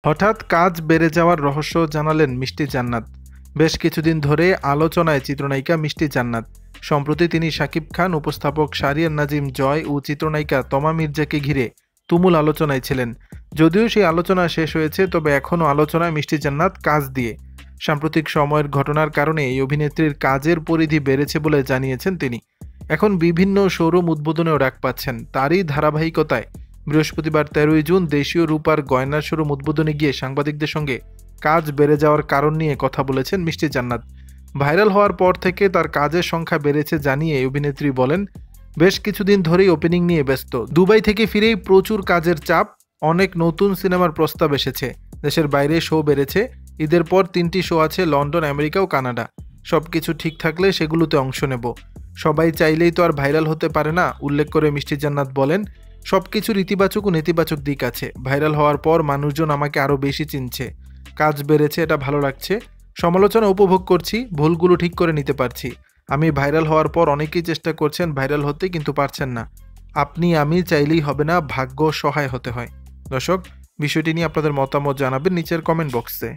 হঠাৎ কাজ বেড়ে যাওয়ার রহস্য জানালেন মিষ্টি জান্নাত। বেশ কিছুদিন ধরে আলোচনায় চিত্রনায়িকা মিষ্টি জান্নাত। সম্প্রতি তিনি শাকিব খান, উপস্থাপক শাহরিয়ার নাজিম জয় ও চিত্রনায়িকা তমা মির্জাকে ঘিরে তুমুল আলোচনায় ছিলেন। যদিও সেই আলোচনা শেষ হয়েছে, তবে এখনও আলোচনায় মিষ্টি জান্নাত কাজ দিয়ে। সাম্প্রতিক সময়ের ঘটনার কারণে এই অভিনেত্রীর কাজের পরিধি বেড়েছে বলে জানিয়েছেন তিনি। এখন বিভিন্ন শোরুম উদ্বোধনেও ডাক পাচ্ছেন। তারই ধারাবাহিকতায় বৃহস্পতিবার 13ই জুন দেশীয় রূপার গয়নার শোরুম উদ্বোধনে গিয়ে সাংবাদিকদের সঙ্গে কাজ বেড়ে যাওয়ার কারণ নিয়ে কথা বলেছেন মিষ্টি জান্নাত। ভাইরাল হওয়ার পর থেকে তার কাজের সংখ্যা বেড়েছে জানিয়ে অভিনেত্রী বলেন, বেশ কিছুদিন ধরেই ওপেনিং নিয়ে ব্যস্ত। দুবাই থেকে ফিরেই প্রচুর কাজের চাপ। অনেক নতুন সিনেমার প্রস্তাব এসেছে। দেশের বাইরে শো বেড়েছে। ঈদের পর 3টি শো আছে লন্ডন, আমেরিকা ও কানাডা। সবকিছু ঠিক থাকলে সেগুলোতে অংশ নেব। সবাই চাইলেই তো আর ভাইরাল হতে পারে না। উল্লেখ করে মিষ্টি জান্নাত বলেন, সবকিছুর ইতিবাচক ও নেতিবাচক দিক আছে। ভাইরাল হওয়ার পর মানুষজন আমাকে আরও বেশি চিনছে। কাজ বেড়েছে, এটা ভালো লাগছে। সমালোচনা উপভোগ করছি, ভুলগুলো ঠিক করে নিতে পারছি। আমি ভাইরাল হওয়ার পর অনেকেই চেষ্টা করছেন ভাইরাল হতে, কিন্তু পারছেন না। আপনি আমি চাইলেই হবে না, ভাগ্য সহায় হতে হয়। দর্শক, বিষয়টি নিয়ে আপনাদের মতামত জানাবেন নিচের কমেন্ট বক্সে।